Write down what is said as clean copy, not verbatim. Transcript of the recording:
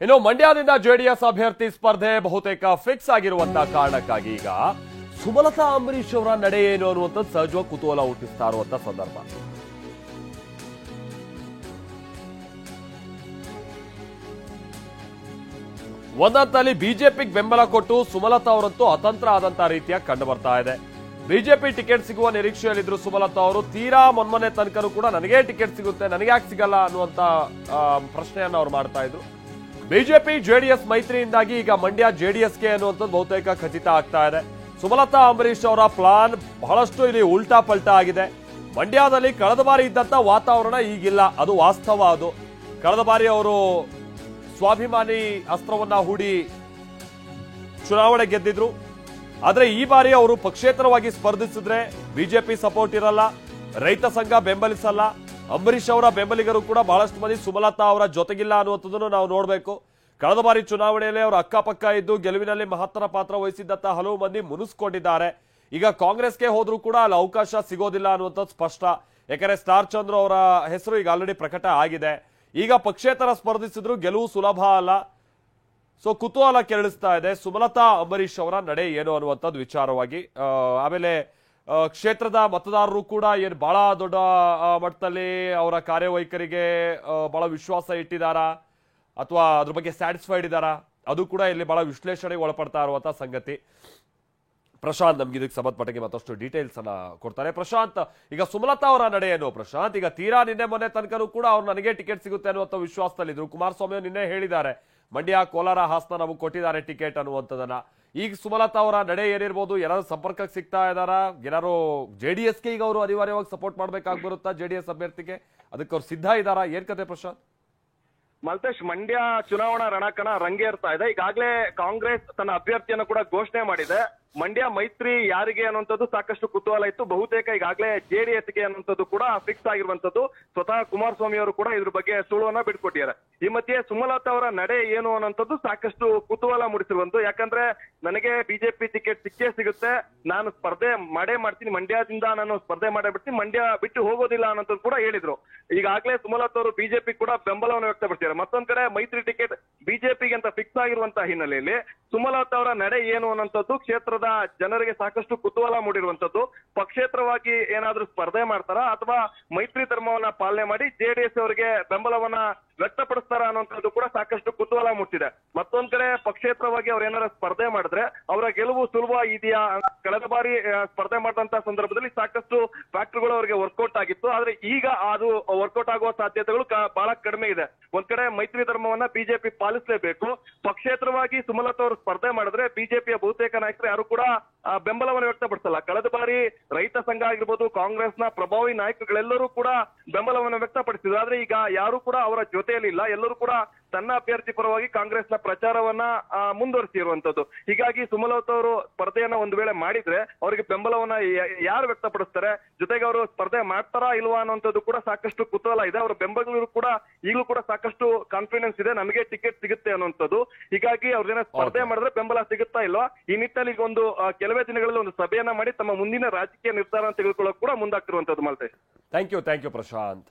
ಇನ್ನು ಮಂಡ್ಯದಿಂದ ಜೆಡಿಎಸ್ ಅಭ್ಯರ್ಥಿ ಸ್ಪರ್ಧೆ ಬಹುತೇಕ ಫಿಕ್ಸ್ ಆಗಿರುವಂತಹ ಕಾರಣಕ್ಕಾಗಿ ಈಗ ಸುಮಲತಾ ಅಂಬರೀಶ್ ಅವರ ನಡೆ ಏನು ಅನ್ನುವಂಥದ್ದು ಸಹಜವಾಗಿ ಕುತೂಹಲ ಹುಟ್ಟಿಸ್ತಾ ಇರುವಂತಹ ಸಂದರ್ಭ. ಒಂದಂತಲ್ಲಿ ಬಿಜೆಪಿಗೆ ಬೆಂಬಲ ಕೊಟ್ಟು ಸುಮಲತಾ ಅವರಂತೂ ಅತಂತ್ರ ಆದಂತಹ ರೀತಿಯ ಕಂಡು ಬರ್ತಾ ಇದೆ. ಬಿಜೆಪಿ ಟಿಕೆಟ್ ಸಿಗುವ ನಿರೀಕ್ಷೆಯಲ್ಲಿದ್ರು ಸುಮಲತಾ ಅವರು. ತೀರಾ ಮೊನ್ನೆ ತನಕನೂ ಕೂಡ ನನಗೇ ಟಿಕೆಟ್ ಸಿಗುತ್ತೆ, ನನಗೆ ಯಾಕೆ ಸಿಗಲ್ಲ ಅನ್ನುವಂತ ಪ್ರಶ್ನೆಯನ್ನ ಅವ್ರು ಮಾಡ್ತಾ ಇದ್ರು. ಬಿಜೆಪಿ ಜೆಡಿಎಸ್ ಮೈತ್ರಿಯಿಂದಾಗಿ ಈಗ ಮಂಡ್ಯ ಜೆಡಿಎಸ್ಗೆ ಅನ್ನುವಂಥದ್ದು ಬಹುತೇಕ ಖಚಿತ ಆಗ್ತಾ ಇದೆ. ಸುಮಲತಾ ಅಂಬರೀಶ್ ಅವರ ಪ್ಲಾನ್ ಬಹಳಷ್ಟು ಇಲ್ಲಿ ಉಲ್ಟಾ ಪಲ್ಟಾ ಆಗಿದೆ. ಮಂಡ್ಯದಲ್ಲಿ ಕಳೆದ ಬಾರಿ ಇದ್ದಂತ ವಾತಾವರಣ ಈಗಿಲ್ಲ, ಅದು ವಾಸ್ತವ. ಅದು ಕಳೆದ ಬಾರಿ ಅವರು ಸ್ವಾಭಿಮಾನಿ ಅಸ್ತ್ರವನ್ನ ಹೂಡಿ ಚುನಾವಣೆ ಗೆದ್ದಿದ್ರು. ಆದ್ರೆ ಈ ಬಾರಿ ಅವರು ಪಕ್ಷೇತರವಾಗಿ ಸ್ಪರ್ಧಿಸಿದ್ರೆ ಬಿಜೆಪಿ ಸಪೋರ್ಟ್ ಇರಲ್ಲ, ರೈತ ಸಂಘ ಬೆಂಬಲಿಸಲ್ಲ. ಅಂಬರೀಶ್ ಅವರ ಬೆಂಬಲಿಗರು ಕೂಡ ಬಹಳಷ್ಟು ಮಂದಿ ಸುಮಲತಾ ಅವರ ಜೊತೆಗಿಲ್ಲ ಅನ್ನುವಂಥದ್ದನ್ನು ನಾವು ನೋಡಬೇಕು. ಕಳೆದ ಬಾರಿ ಚುನಾವಣೆಯಲ್ಲಿ ಅವರು ಅಕ್ಕಪಕ್ಕ ಇದ್ದು ಗೆಲುವಿನಲ್ಲಿ ಮಹತ್ತರ ಪಾತ್ರ ವಹಿಸಿದ್ದಂತ ಹಲವು ಮಂದಿ ಮುನಿಸ್ಕೊಂಡಿದ್ದಾರೆ. ಈಗ ಕಾಂಗ್ರೆಸ್ಗೆ ಹೋದ್ರೂ ಕೂಡ ಅಲ್ಲಿ ಅವಕಾಶ ಸಿಗೋದಿಲ್ಲ ಅನ್ನುವಂಥದ್ದು ಸ್ಪಷ್ಟ. ಯಾಕಂದ್ರೆ ಸ್ಟಾರ್ ಚಂದ್ರು ಅವರ ಹೆಸರು ಈಗ ಆಲ್ರೆಡಿ ಪ್ರಕಟ ಆಗಿದೆ. ಈಗ ಪಕ್ಷೇತರ ಸ್ಪರ್ಧಿಸಿದ್ರು ಗೆಲುವು ಸುಲಭ ಅಲ್ಲ. ಸೊ ಕುತೂಹಲ ಕೆರಳಿಸ್ತಾ ಇದೆ ಸುಮಲತಾ ಅಂಬರೀಶ್ ಅವರ ನಡೆ ಏನು ಅನ್ನುವಂಥದ್ದು ವಿಚಾರವಾಗಿ. ಆಮೇಲೆ ಕ್ಷೇತ್ರದ ಮತದಾರರು ಕೂಡ ಏನು ಬಹಳ ದೊಡ್ಡ ಮಟ್ಟದಲ್ಲಿ ಅವರ ಕಾರ್ಯವೈಖರಿಗೆ ಬಹಳ ವಿಶ್ವಾಸ ಇಟ್ಟಿದ್ದಾರಾ ಅಥವಾ ಅದ್ರ ಬಗ್ಗೆ ಸ್ಯಾಟಿಸ್ಫೈಡ್ ಇದ್ದಾರಾ, ಅದು ಕೂಡ ಇಲ್ಲಿ ಬಹಳ ವಿಶ್ಲೇಷಣೆಗೆ ಒಳಪಡ್ತಾ ಇರುವಂತಹ ಸಂಗತಿ. ಪ್ರಶಾಂತ್ ನಮ್ಗೆ ಇದಕ್ಕೆ ಸಂಬಂಧಪಟ್ಟಂಗೆ ಮತ್ತಷ್ಟು ಡೀಟೇಲ್ಸ್ ಅನ್ನ ಕೊಡ್ತಾರೆ. ಪ್ರಶಾಂತ್, ಈಗ ಸುಮಲತಾ ಅವರ ನಡೆ ಏನು ಪ್ರಶಾಂತ್? ಈಗ ತೀರಾ ನಿನ್ನೆ ಮೊನ್ನೆ ತನಕನೂ ಕೂಡ ಅವ್ರು ನನಗೆ ಟಿಕೆಟ್ ಸಿಗುತ್ತೆ ಅನ್ನುವಂಥ ವಿಶ್ವಾಸದಲ್ಲಿದ್ರು. ಕುಮಾರಸ್ವಾಮಿ ನಿನ್ನೆ ಹೇಳಿದ್ದಾರೆ ಮಂಡ್ಯ, ಕೋಲಾರ, ಹಾಸನ ನಮಗೆ ಕೊಟ್ಟಿದ್ದಾರೆ ಟಿಕೆಟ್ ಅನ್ನುವಂಥದ್ದನ್ನ. ಈಗ ಸುಮಲತಾ ಅವರ ನಡೆ ಏನಿರ್ಬೋದು? ಏನಾದ್ರು ಸಂಪರ್ಕಕ್ಕೆ ಸಿಗ್ತಾ ಇದ್ದಾರಾ? ಏನಾದ್ರು ಜೆಡಿಎಸ್ಗೆ ಈಗ ಅವರು ಅನಿವಾರ್ಯವಾಗಿ ಸಪೋರ್ಟ್ ಮಾಡ್ಬೇಕಾಗ್ಬರುತ್ತಾ ಜೆಡಿಎಸ್ ಅಭ್ಯರ್ಥಿಗೆ? ಅದಕ್ಕೆ ಅವ್ರು ಸಿದ್ಧ ಇದ್ದಾರಾ? ಏನ್ ಕತೆ ಪ್ರಶಾಂತ್? ಮಲ್ತೇಶ್, ಮಂಡ್ಯ ಚುನಾವಣಾ ರಣಕಣ ರಂಗೇರ್ತಾ ಇದೆ. ಈಗಾಗಲೇ ಕಾಂಗ್ರೆಸ್ ತನ್ನ ಅಭ್ಯರ್ಥಿಯನ್ನು ಕೂಡ ಘೋಷಣೆ ಮಾಡಿದೆ. ಮಂಡ್ಯ ಮೈತ್ರಿ ಯಾರಿಗೆ ಅನ್ನುವಂಥದ್ದು ಸಾಕಷ್ಟು ಕುತೂಹಲ ಇತ್ತು. ಬಹುತೇಕ ಈಗಾಗಲೇ ಜೆಡಿಎಸ್ಗೆ ಅನ್ನುವಂಥದ್ದು ಕೂಡ ಫಿಕ್ಸ್ ಆಗಿರುವಂತದ್ದು. ಸ್ವತಃ ಕುಮಾರಸ್ವಾಮಿ ಅವರು ಕೂಡ ಇದ್ರ ಬಗ್ಗೆ ಸುಳುವನ್ನ ಬಿಟ್ಕೊಟ್ಟಿದ್ದಾರೆ. ಈ ಮಧ್ಯೆ ಸುಮಲತಾ ಅವರ ನಡೆ ಏನು ಅನ್ನುವಂಥದ್ದು ಸಾಕಷ್ಟು ಕುತೂಹಲ ಮೂಡಿಸಿರುವಂತದ್ದು. ಯಾಕಂದ್ರೆ ನನಗೆ ಬಿಜೆಪಿ ಟಿಕೆಟ್ ಸಿಕ್ಕೇ ಸಿಗುತ್ತೆ, ನಾನು ಸ್ಪರ್ಧೆ ಮಾಡೇ ಮಾಡ್ತೀನಿ, ಮಂಡ್ಯದಿಂದ ನಾನು ಸ್ಪರ್ಧೆ ಮಾಡೇ ಬಿಡ್ತೀನಿ, ಮಂಡ್ಯ ಬಿಟ್ಟು ಹೋಗೋದಿಲ್ಲ ಅನ್ನೋದು ಕೂಡ ಹೇಳಿದ್ರು. ಈಗಾಗಲೇ ಸುಮಲತಾ ಅವರು ಬಿಜೆಪಿ ಕೂಡ ಬೆಂಬಲವನ್ನು ವ್ಯಕ್ತಪಡಿಸಿದ್ದಾರೆ. ಮತ್ತೊಂದ್ ಕಡೆ ಮೈತ್ರಿ ಟಿಕೆಟ್ ಬಿಜೆಪಿಗೆ ಅಂತ ಫಿಕ್ಸ್ ಆಗಿರುವಂತಹ ಹಿನ್ನೆಲೆಯಲ್ಲಿ ಸುಮಲತಾ ಅವರ ನಡೆ ಏನು ಅನ್ನೋಂಥದ್ದು ಕ್ಷೇತ್ರದ ಜನರಿಗೆ ಸಾಕಷ್ಟು ಕುತೂಹಲ ಮೂಡಿರುವಂತದ್ದು. ಪಕ್ಷೇತರವಾಗಿ ಏನಾದ್ರೂ ಸ್ಪರ್ಧೆ ಮಾಡ್ತಾರಾ ಅಥವಾ ಮೈತ್ರಿ ಧರ್ಮವನ್ನ ಪಾಲನೆ ಮಾಡಿ ಜೆಡಿಎಸ್ ಅವರಿಗೆ ಬೆಂಬಲವನ್ನ ವ್ಯಕ್ತಪಡಿಸ್ತಾರ ಅನ್ನುವಂಥದ್ದು ಕೂಡ ಸಾಕಷ್ಟು ಕುತೂಹಲ ಮೂಡಿಸಿದೆ. ಮತ್ತೊಂದ್ ಕಡೆ ಪಕ್ಷೇತರವಾಗಿ ಅವ್ರು ಏನಾರ ಸ್ಪರ್ಧೆ ಮಾಡಿದ್ರೆ ಅವರ ಗೆಲುವು ಸುಲಭ ಇದೆಯಾ? ಕಳೆದ ಬಾರಿ ಸ್ಪರ್ಧೆ ಮಾಡಿದಂತ ಸಂದರ್ಭದಲ್ಲಿ ಸಾಕಷ್ಟು ಫ್ಯಾಕ್ಟರ್ಗಳು ಅವರಿಗೆ ವರ್ಕೌಟ್ ಆಗಿತ್ತು. ಆದ್ರೆ ಈಗ ಅದು ವರ್ಕೌಟ್ ಆಗುವ ಸಾಧ್ಯತೆಗಳು ಬಹಳ ಕಡಿಮೆ ಇದೆ. ಒಂದ್ ಕಡೆ ಮೈತ್ರಿ ಧರ್ಮವನ್ನ ಬಿಜೆಪಿ ಪಾಲಿಸಲೇಬೇಕು. ಪಕ್ಷೇತರವಾಗಿ ಸುಮಲತಾ ಅವರು ಸ್ಪರ್ಧೆ ಮಾಡಿದ್ರೆ ಬಿಜೆಪಿಯ ಬಹುತೇಕ ನಾಯಕರು ಯಾರು ಕೂಡ ಬೆಂಬಲವನ್ನು ವ್ಯಕ್ತಪಡಿಸಲ್ಲ. ಕಳೆದ ಬಾರಿ ರೈತ ಸಂಘ ಆಗಿರ್ಬೋದು, ಕಾಂಗ್ರೆಸ್ನ ಪ್ರಭಾವಿ ನಾಯಕರುಗಳೆಲ್ಲರೂ ಕೂಡ ಬೆಂಬಲವನ್ನು ವ್ಯಕ್ತಪಡಿಸಿದ್ರು. ಆದ್ರೆ ಈಗ ಯಾರು ಕೂಡ ಅವರ ಜೊತೆಯಲ್ಲಿ ಇಲ್ಲ. ಎಲ್ಲರೂ ಕೂಡ ತನ್ನ ಅಭ್ಯರ್ಥಿ ಪರವಾಗಿ ಕಾಂಗ್ರೆಸ್ನ ಪ್ರಚಾರವನ್ನ ಮುಂದುವರಿಸಿರುವಂತದ್ದು. ಹೀಗಾಗಿ ಸುಮಲತಾ ಅವರು ಸ್ಪರ್ಧೆಯನ್ನ ಒಂದು ವೇಳೆ ಮಾಡಿದ್ರೆ ಅವರಿಗೆ ಬೆಂಬಲವನ್ನ ಯಾರು ವ್ಯಕ್ತಪಡಿಸ್ತಾರೆ, ಜೊತೆಗೆ ಅವರು ಸ್ಪರ್ಧೆ ಮಾಡ್ತಾರಾ ಇಲ್ವಾ ಅನ್ನುವಂಥದ್ದು ಕೂಡ ಸಾಕಷ್ಟು ಕುತೂಹಲ ಇದೆ. ಅವರ ಬೆಂಬಲಿಗರು ಕೂಡ ಈಗಲೂ ಕೂಡ ಸಾಕಷ್ಟು ಕಾನ್ಫಿಡೆನ್ಸ್ ಇದೆ, ನಮಗೆ ಟಿಕೆಟ್ ಸಿಗುತ್ತೆ ಅನ್ನುವಂಥದ್ದು. ಹೀಗಾಗಿ ಅವ್ರದೇನ ಸ್ಪರ್ಧೆ ಮಾಡಿದ್ರೆ ಬೆಂಬಲ ಸಿಗುತ್ತಾ ಇಲ್ವಾ, ಈ ನಿಟ್ಟಲ್ಲಿ ಈಗ ಒಂದು ಕೆಲವೇ ದಿನಗಳಲ್ಲಿ ಒಂದು ಸಭೆಯನ್ನ ಮಾಡಿ ತಮ್ಮ ಮುಂದಿನ ರಾಜಕೀಯ ನಿರ್ಧಾರ ತೆಗೆದುಕೊಳ್ಳೋಕೆ ಕೂಡ ಮುಂದಾಗ್ತಿರುವಂತದ್ದು. Maltesh, thank you Prashant.